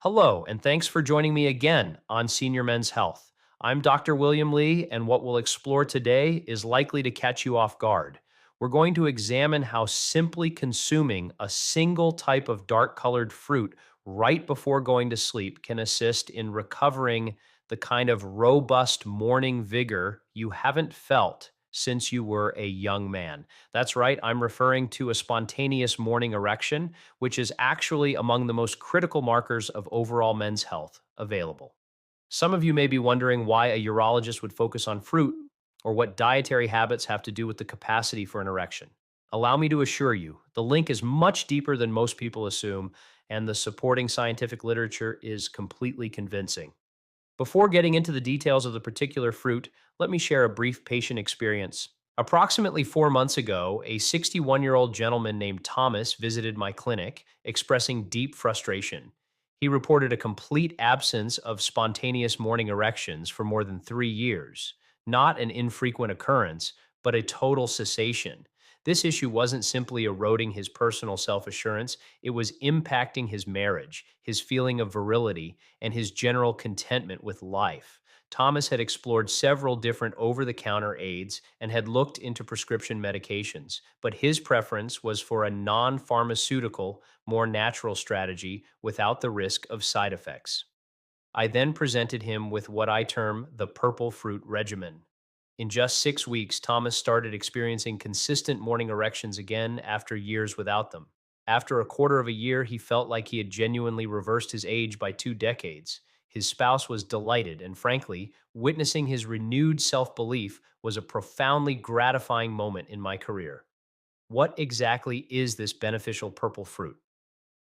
Hello, and thanks for joining me again on Senior Men's Health. I'm Dr. William Lee, and what we'll explore today is likely to catch you off guard. We're going to examine how simply consuming a single type of dark colored fruit right before going to sleep can assist in recovering the kind of robust morning vigor you haven't felt since you were a young man. That's right, I'm referring to a spontaneous morning erection, which is actually among the most critical markers of overall men's health available. Some of you may be wondering why a urologist would focus on fruit or what dietary habits have to do with the capacity for an erection. Allow me to assure you, the link is much deeper than most people assume, and the supporting scientific literature is completely convincing. Before getting into the details of the particular fruit, let me share a brief patient experience. Approximately 4 months ago, a 61-year-old gentleman named Thomas visited my clinic, expressing deep frustration. He reported a complete absence of spontaneous morning erections for more than 3 years, not an infrequent occurrence, but a total cessation. This issue wasn't simply eroding his personal self assurance, it was impacting his marriage, his feeling of virility, and his general contentment with life. Thomas had explored several different over the counter aids and had looked into prescription medications, but his preference was for a non pharmaceutical, more natural strategy without the risk of side effects. I then presented him with what I term the purple fruit regimen. In just 6 weeks, Thomas started experiencing consistent morning erections again after years without them. After a quarter of a year, he felt like he had genuinely reversed his age by 2 decades. His spouse was delighted, and frankly, witnessing his renewed self belief was a profoundly gratifying moment in my career. What exactly is this beneficial purple fruit?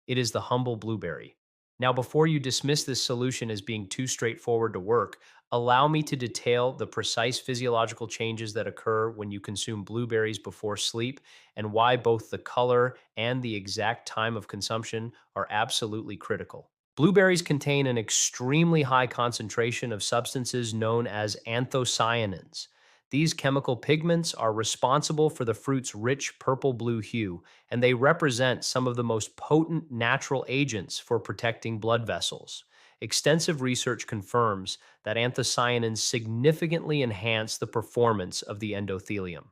It is the humble blueberry. Now, before you dismiss this solution as being too straightforward to work, allow me to detail the precise physiological changes that occur when you consume blueberries before sleep and why both the color and the exact time of consumption are absolutely critical. Blueberries contain an extremely high concentration of substances known as anthocyanins. These chemical pigments are responsible for the fruit's rich purple blue hue, and they represent some of the most potent natural agents for protecting blood vessels. Extensive research confirms that anthocyanins significantly enhance the performance of the endothelium.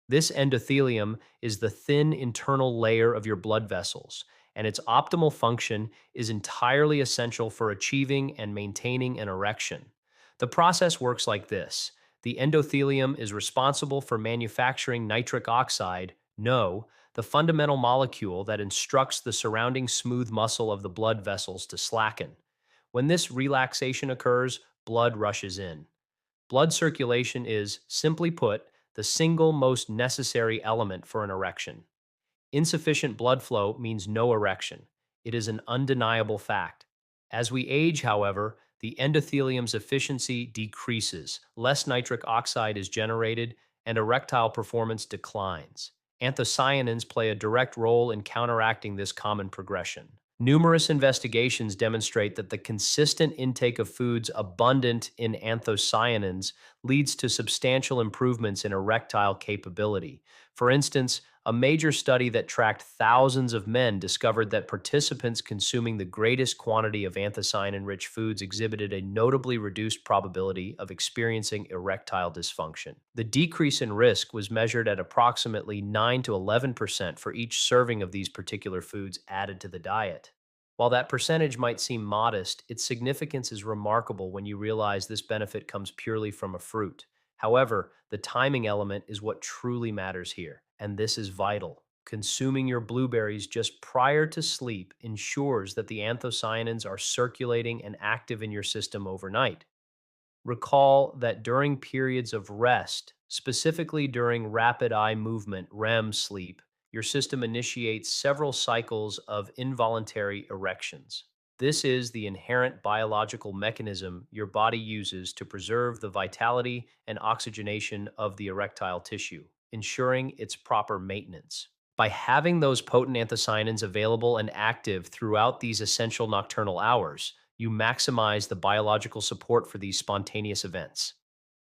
This endothelium is the thin internal layer of your blood vessels, and its optimal function is entirely essential for achieving and maintaining an erection. The process works like this. The endothelium is responsible for manufacturing nitric oxide, NO, the fundamental molecule that instructs the surrounding smooth muscle of the blood vessels to slacken. When this relaxation occurs, blood rushes in. Blood circulation is, simply put, the single most necessary element for an erection. Insufficient blood flow means no erection. It is an undeniable fact. As we age, however, the endothelium's efficiency decreases, less nitric oxide is generated, and erectile performance declines. Anthocyanins play a direct role in counteracting this common progression. Numerous investigations demonstrate that the consistent intake of foods abundant in anthocyanins leads to substantial improvements in erectile capability. For instance, a major study that tracked thousands of men discovered that participants consuming the greatest quantity of anthocyanin rich foods exhibited a notably reduced probability of experiencing erectile dysfunction. The decrease in risk was measured at approximately 9 to 11% for each serving of these particular foods added to the diet. While that percentage might seem modest, its significance is remarkable when you realize this benefit comes purely from a fruit. However, the timing element is what truly matters here, and this is vital. Consuming your blueberries just prior to sleep ensures that the anthocyanins are circulating and active in your system overnight. Recall that during periods of rest, specifically during rapid eye movement REM sleep, your system initiates several cycles of involuntary erections. This is the inherent biological mechanism your body uses to preserve the vitality and oxygenation of the erectile tissue, ensuring its proper maintenance. By having those potent anthocyanins available and active throughout these essential nocturnal hours, you maximize the biological support for these spontaneous events.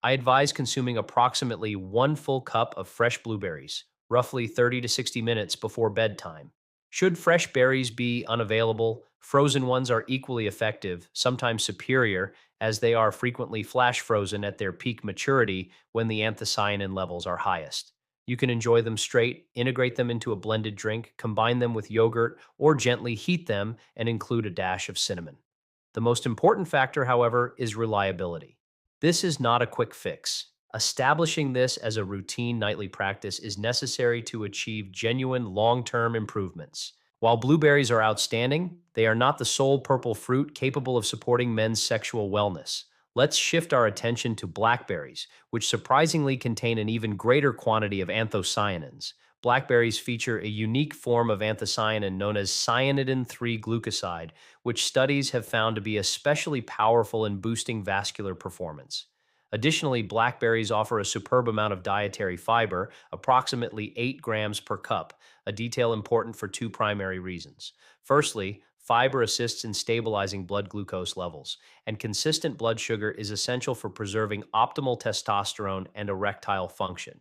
I advise consuming approximately 1 full cup of fresh blueberries, roughly 30 to 60 minutes before bedtime. Should fresh berries be unavailable, frozen ones are equally effective, sometimes superior, as they are frequently flash frozen at their peak maturity when the anthocyanin levels are highest. You can enjoy them straight, integrate them into a blended drink, combine them with yogurt, or gently heat them and include a dash of cinnamon. The most important factor, however, is reliability. This is not a quick fix. Establishing this as a routine nightly practice is necessary to achieve genuine long-term improvements. While blueberries are outstanding, they are not the sole purple fruit capable of supporting men's sexual wellness. Let's shift our attention to blackberries, which surprisingly contain an even greater quantity of anthocyanins. Blackberries feature a unique form of anthocyanin known as cyanidin 3 glucoside, which studies have found to be especially powerful in boosting vascular performance. Additionally, blackberries offer a superb amount of dietary fiber, approximately 8 grams per cup, a detail important for two primary reasons. Firstly, fiber assists in stabilizing blood glucose levels, and consistent blood sugar is essential for preserving optimal testosterone and erectile function.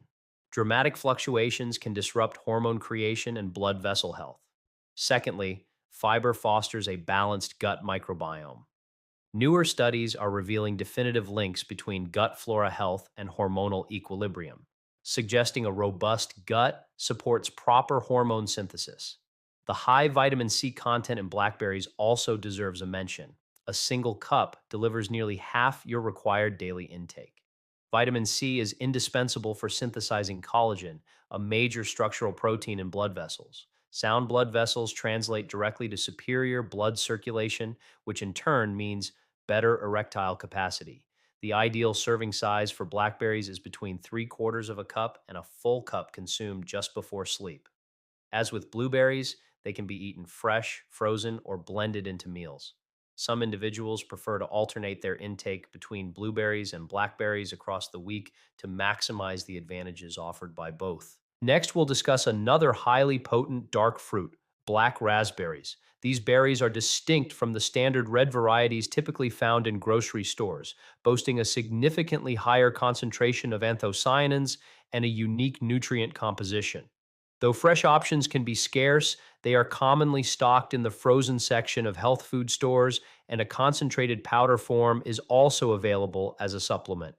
Dramatic fluctuations can disrupt hormone creation and blood vessel health. Secondly, fiber fosters a balanced gut microbiome. Newer studies are revealing definitive links between gut flora health and hormonal equilibrium, suggesting a robust gut supports proper hormone synthesis. The high vitamin C content in blackberries also deserves a mention. A single cup delivers nearly half your required daily intake. Vitamin C is indispensable for synthesizing collagen, a major structural protein in blood vessels. Sound blood vessels translate directly to superior blood circulation, which in turn means better erectile capacity. The ideal serving size for blackberries is between 3/4 of a cup and a full cup consumed just before sleep. As with blueberries, they can be eaten fresh, frozen, or blended into meals. Some individuals prefer to alternate their intake between blueberries and blackberries across the week to maximize the advantages offered by both. Next, we'll discuss another highly potent dark fruit, black raspberries. These berries are distinct from the standard red varieties typically found in grocery stores, boasting a significantly higher concentration of anthocyanins and a unique nutrient composition. Though fresh options can be scarce, they are commonly stocked in the frozen section of health food stores, and a concentrated powder form is also available as a supplement.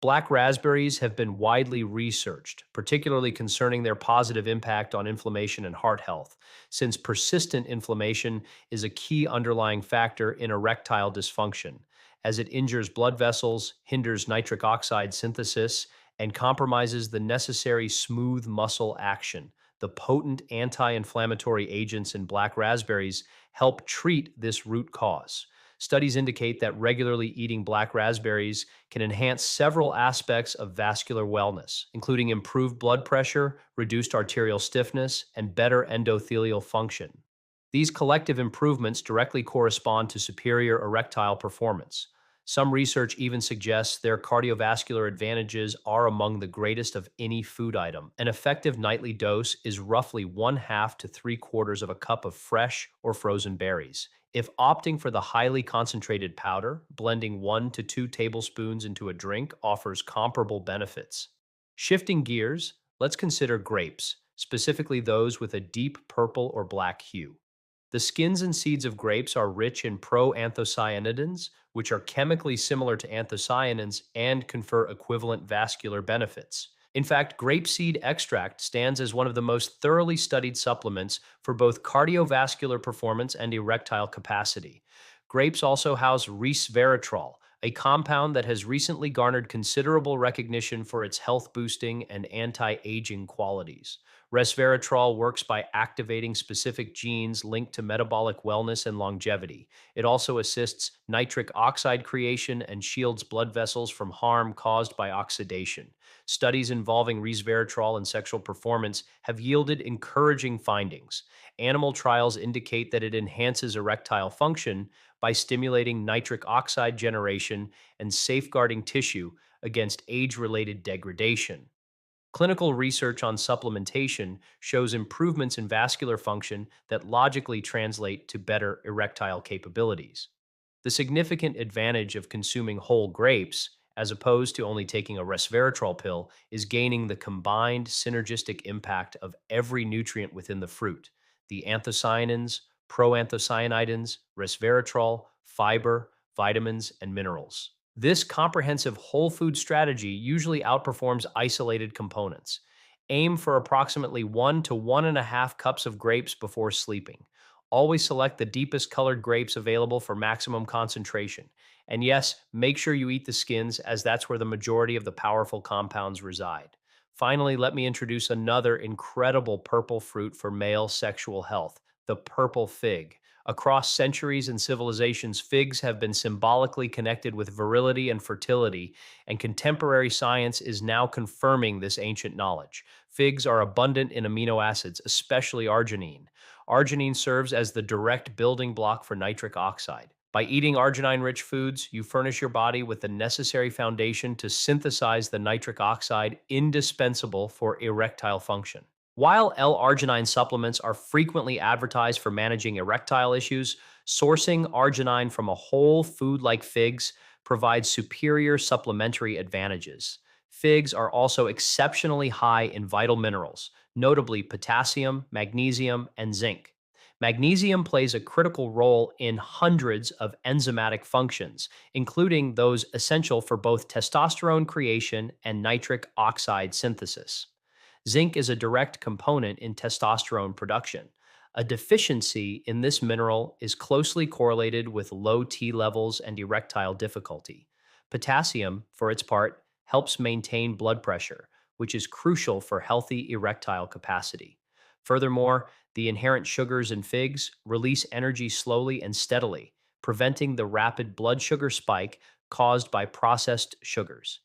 Black raspberries have been widely researched, particularly concerning their positive impact on inflammation and heart health, since persistent inflammation is a key underlying factor in erectile dysfunction, as it injures blood vessels, hinders nitric oxide synthesis, and compromises the necessary smooth muscle action. The potent anti inflammatory agents in black raspberries help treat this root cause. Studies indicate that regularly eating black raspberries can enhance several aspects of vascular wellness, including improved blood pressure, reduced arterial stiffness, and better endothelial function. These collective improvements directly correspond to superior erectile performance. Some research even suggests their cardiovascular advantages are among the greatest of any food item. An effective nightly dose is roughly 1/2 to 3/4 of a cup of fresh or frozen berries. If opting for the highly concentrated powder, blending 1 to 2 tablespoons into a drink offers comparable benefits. Shifting gears, let's consider grapes, specifically those with a deep purple or black hue. The skins and seeds of grapes are rich in proanthocyanidins, which are chemically similar to anthocyanins and confer equivalent vascular benefits. In fact, grapeseed extract stands as one of the most thoroughly studied supplements for both cardiovascular performance and erectile capacity. Grapes also house resveratrol, a compound that has recently garnered considerable recognition for its health boosting and anti aging qualities. Resveratrol works by activating specific genes linked to metabolic wellness and longevity. It also assists nitric oxide creation and shields blood vessels from harm caused by oxidation. Studies involving resveratrol and sexual performance have yielded encouraging findings. Animal trials indicate that it enhances erectile function by stimulating nitric oxide generation and safeguarding tissue against age related degradation. Clinical research on supplementation shows improvements in vascular function that logically translate to better erectile capabilities. The significant advantage of consuming whole grapes, as opposed to only taking a resveratrol pill, is gaining the combined synergistic impact of every nutrient within the fruit. the anthocyanins, proanthocyanidins, resveratrol, fiber, vitamins, and minerals. This comprehensive whole food strategy usually outperforms isolated components. Aim for approximately 1 to 1.5 cups of grapes before sleeping. Always select the deepest colored grapes available for maximum concentration. And yes, make sure you eat the skins, as that's where the majority of the powerful compounds reside. Finally, let me introduce another incredible purple fruit for male sexual health, the purple fig. Across centuries and civilizations, figs have been symbolically connected with virility and fertility, and contemporary science is now confirming this ancient knowledge. Figs are abundant in amino acids, especially arginine. Arginine serves as the direct building block for nitric oxide. By eating arginine rich foods, you furnish your body with the necessary foundation to synthesize the nitric oxide indispensable for erectile function. While L-arginine supplements are frequently advertised for managing erectile issues, sourcing arginine from a whole food like figs provides superior supplementary advantages. Figs are also exceptionally high in vital minerals, notably potassium, magnesium, and zinc. Magnesium plays a critical role in hundreds of enzymatic functions, including those essential for both testosterone creation and nitric oxide synthesis. Zinc is a direct component in testosterone production. A deficiency in this mineral is closely correlated with low T levels and erectile difficulty. Potassium, for its part, helps maintain blood pressure, which is crucial for healthy erectile capacity. Furthermore, the inherent sugars in figs release energy slowly and steadily, preventing the rapid blood sugar spike caused by processed sugars.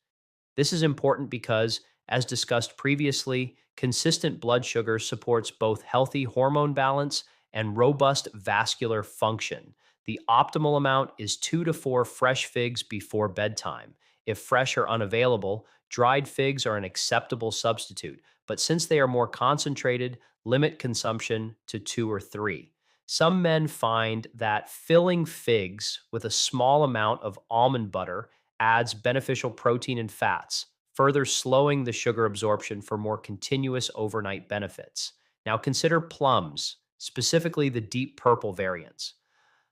This is important because, as discussed previously, consistent blood sugar supports both healthy hormone balance and robust vascular function. The optimal amount is 2 to 4 fresh figs before bedtime. If fresh are unavailable, dried figs are an acceptable substitute, but since they are more concentrated, limit consumption to 2 or 3. Some men find that filling figs with a small amount of almond butter adds beneficial protein and fats, further slowing the sugar absorption for more continuous overnight benefits. Now consider plums, specifically the deep purple variants.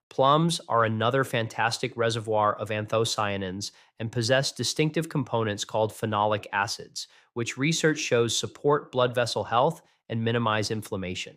Plums are another fantastic reservoir of anthocyanins and possess distinctive components called phenolic acids, which research shows support blood vessel health and minimize inflammation.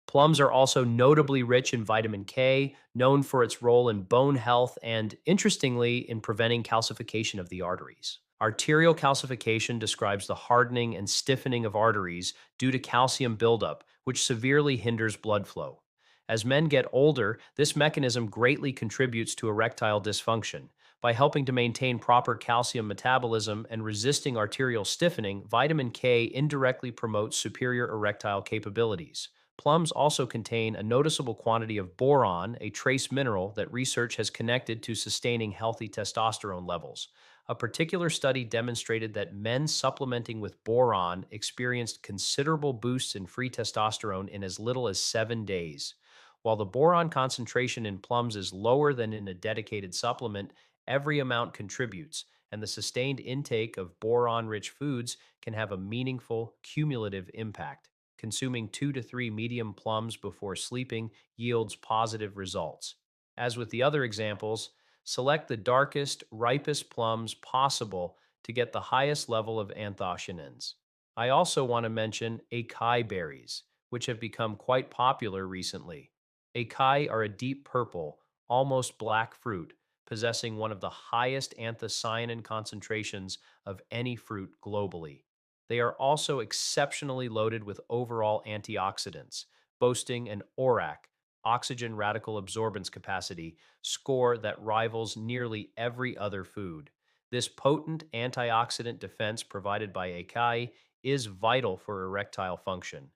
Plums are also notably rich in vitamin K, known for its role in bone health and, interestingly, in preventing calcification of the arteries. Arterial calcification describes the hardening and stiffening of arteries due to calcium buildup, which severely hinders blood flow. As men get older, this mechanism greatly contributes to erectile dysfunction. By helping to maintain proper calcium metabolism and resisting arterial stiffening, vitamin K indirectly promotes superior erectile capabilities. Plums also contain a noticeable quantity of boron, a trace mineral that research has connected to sustaining healthy testosterone levels. A particular study demonstrated that men supplementing with boron experienced considerable boosts in free testosterone in as little as 7 days. While the boron concentration in plums is lower than in a dedicated supplement, every amount contributes, and the sustained intake of boron rich foods can have a meaningful cumulative impact. Consuming 2 to 3 medium plums before sleeping yields positive results. As with the other examples, select the darkest, ripest plums possible to get the highest level of anthocyanins. I also want to mention acai berries, which have become quite popular recently. Acai are a deep purple, almost black fruit, possessing one of the highest anthocyanin concentrations of any fruit globally. They are also exceptionally loaded with overall antioxidants, boasting an ORAC, oxygen radical absorbance capacity, score that rivals nearly every other food. This potent antioxidant defense provided by acai is vital for erectile function.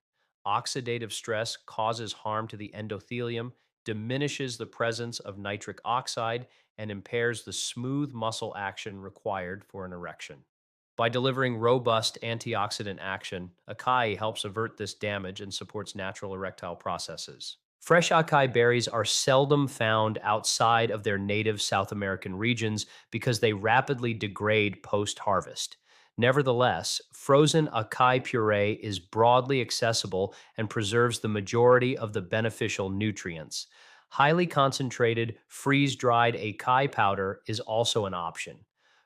Oxidative stress causes harm to the endothelium, diminishes the presence of nitric oxide, and impairs the smooth muscle action required for an erection. By delivering robust antioxidant action, acai helps avert this damage and supports natural erectile processes. Fresh acai berries are seldom found outside of their native South American regions because they rapidly degrade post harvest. Nevertheless, frozen acai puree is broadly accessible and preserves the majority of the beneficial nutrients. Highly concentrated, freeze-dried acai powder is also an option.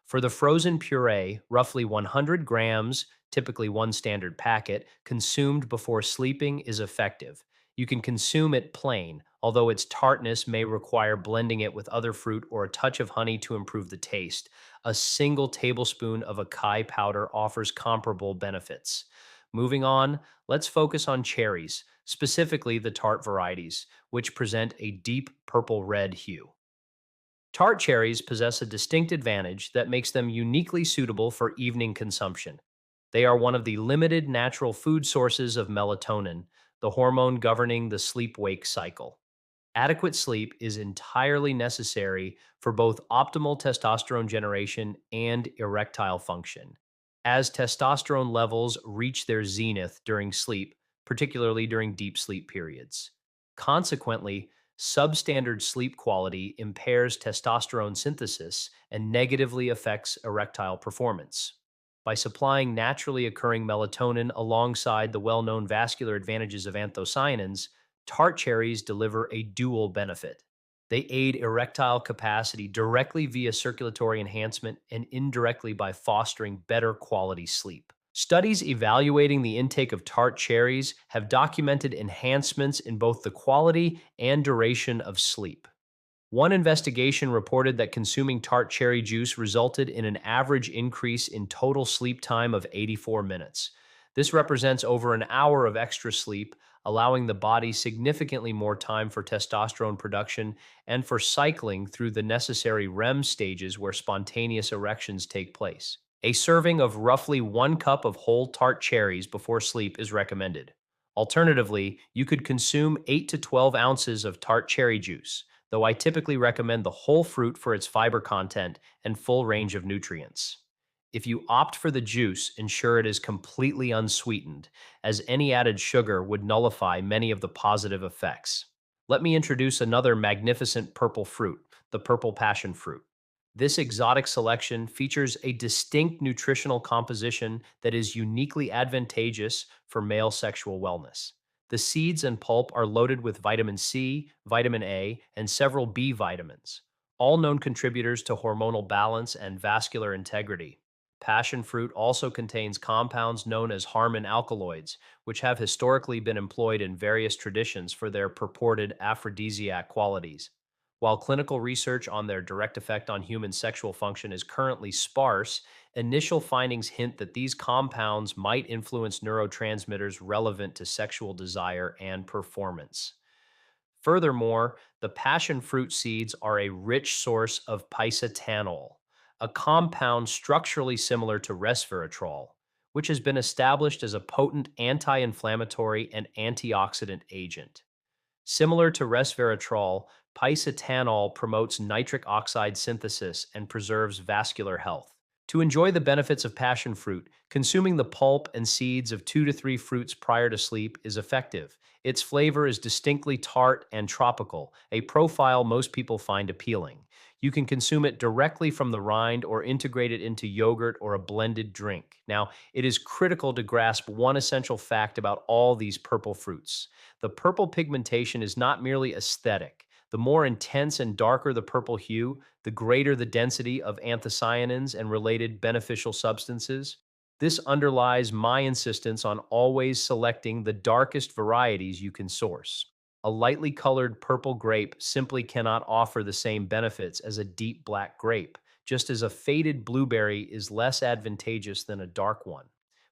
For the frozen puree, roughly 100 grams, typically one standard packet, consumed before sleeping is effective. You can consume it plain, although its tartness may require blending it with other fruit or a touch of honey to improve the taste. A single tablespoon of acai powder offers comparable benefits. Moving on, let's focus on cherries, specifically the tart varieties, which present a deep purple-red hue. Tart cherries possess a distinct advantage that makes them uniquely suitable for evening consumption. They are one of the limited natural food sources of melatonin, the hormone governing the sleep-wake cycle. Adequate sleep is entirely necessary for both optimal testosterone generation and erectile function. As testosterone levels reach their zenith during sleep, particularly during deep sleep periods. Consequently, substandard sleep quality impairs testosterone synthesis and negatively affects erectile performance. By supplying naturally occurring melatonin alongside the well known vascular advantages of anthocyanins, tart cherries deliver a dual benefit. They aid erectile capacity directly via circulatory enhancement and indirectly by fostering better quality sleep. Studies evaluating the intake of tart cherries have documented enhancements in both the quality and duration of sleep. One investigation reported that consuming tart cherry juice resulted in an average increase in total sleep time of 84 minutes. This represents over an hour of extra sleep, allowing the body significantly more time for testosterone production and for cycling through the necessary REM stages where spontaneous erections take place. A serving of roughly 1 cup of whole tart cherries before sleep is recommended. Alternatively, you could consume 8 to 12 ounces of tart cherry juice, though I typically recommend the whole fruit for its fiber content and full range of nutrients. If you opt for the juice, ensure it is completely unsweetened, as any added sugar would nullify many of the positive effects. Let me introduce another magnificent purple fruit, the purple passion fruit. This exotic selection features a distinct nutritional composition that is uniquely advantageous for male sexual wellness. The seeds and pulp are loaded with vitamin C, vitamin A, and several B vitamins, all known contributors to hormonal balance and vascular integrity. Passion fruit also contains compounds known as Harmon alkaloids, which have historically been employed in various traditions for their purported aphrodisiac qualities. While clinical research on their direct effect on human sexual function is currently sparse, initial findings hint that these compounds might influence neurotransmitters relevant to sexual desire and performance. Furthermore, the passion fruit seeds are a rich source of pisatanol, a compound structurally similar to resveratrol, which has been established as a potent anti-inflammatory and antioxidant agent. Similar to resveratrol, pisatanol promotes nitric oxide synthesis and preserves vascular health. To enjoy the benefits of passion fruit, consuming the pulp and seeds of 2 to 3 fruits prior to sleep is effective. Its flavor is distinctly tart and tropical, a profile most people find appealing. You can consume it directly from the rind or integrate it into yogurt or a blended drink. Now, it is critical to grasp one essential fact about all these purple fruits. The purple pigmentation is not merely aesthetic. The more intense and darker the purple hue, the greater the density of anthocyanins and related beneficial substances. This underlies my insistence on always selecting the darkest varieties you can source. A lightly colored purple grape simply cannot offer the same benefits as a deep black grape, just as a faded blueberry is less advantageous than a dark one.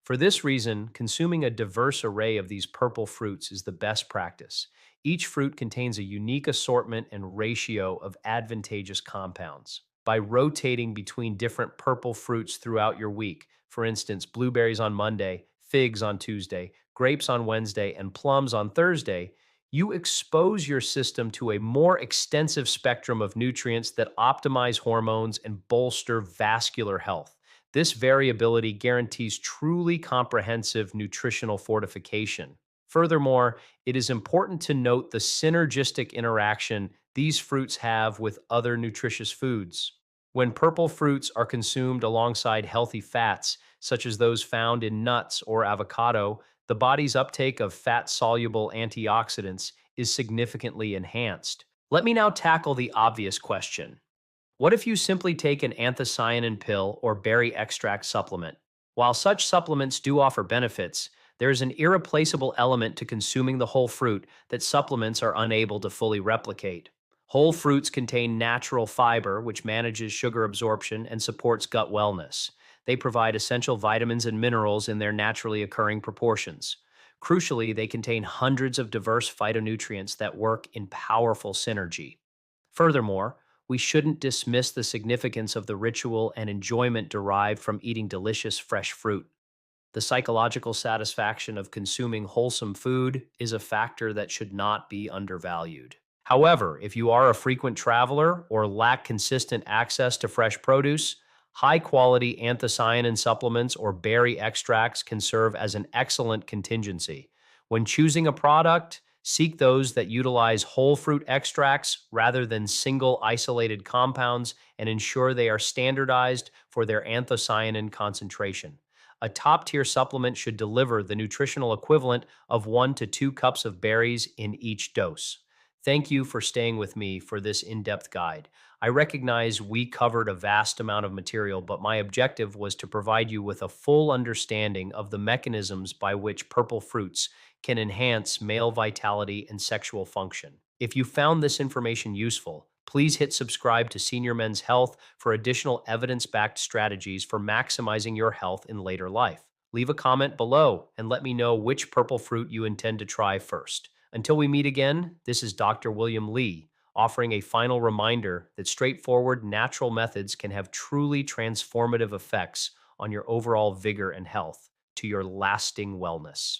For this reason, consuming a diverse array of these purple fruits is the best practice. Each fruit contains a unique assortment and ratio of advantageous compounds. By rotating between different purple fruits throughout your week, for instance, blueberries on Monday, figs on Tuesday, grapes on Wednesday, and plums on Thursday, you expose your system to a more extensive spectrum of nutrients that optimize hormones and bolster vascular health. This variability guarantees truly comprehensive nutritional fortification. Furthermore, it is important to note the synergistic interaction these fruits have with other nutritious foods. When purple fruits are consumed alongside healthy fats, such as those found in nuts or avocado, the body's uptake of fat-soluble antioxidants is significantly enhanced. Let me now tackle the obvious question. What if you simply take an anthocyanin pill or berry extract supplement? While such supplements do offer benefits, there is an irreplaceable element to consuming the whole fruit that supplements are unable to fully replicate. Whole fruits contain natural fiber, which manages sugar absorption and supports gut wellness. They provide essential vitamins and minerals in their naturally occurring proportions. Crucially, they contain hundreds of diverse phytonutrients that work in powerful synergy. Furthermore, we shouldn't dismiss the significance of the ritual and enjoyment derived from eating delicious fresh fruit. The psychological satisfaction of consuming wholesome food is a factor that should not be undervalued. However, if you are a frequent traveler or lack consistent access to fresh produce, high quality anthocyanin supplements or berry extracts can serve as an excellent contingency. When choosing a product, seek those that utilize whole fruit extracts rather than single isolated compounds and ensure they are standardized for their anthocyanin concentration. A top tier supplement should deliver the nutritional equivalent of 1 to 2 cups of berries in each dose. Thank you for staying with me for this in depth guide. I recognize we covered a vast amount of material, but my objective was to provide you with a full understanding of the mechanisms by which purple fruits can enhance male vitality and sexual function. If you found this information useful, please hit subscribe to Senior Men's Health for additional evidence backed strategies for maximizing your health in later life. Leave a comment below and let me know which purple fruit you intend to try first. Until we meet again, this is Dr. William Lee, offering a final reminder that straightforward, natural methods can have truly transformative effects on your overall vigor and health to your lasting wellness.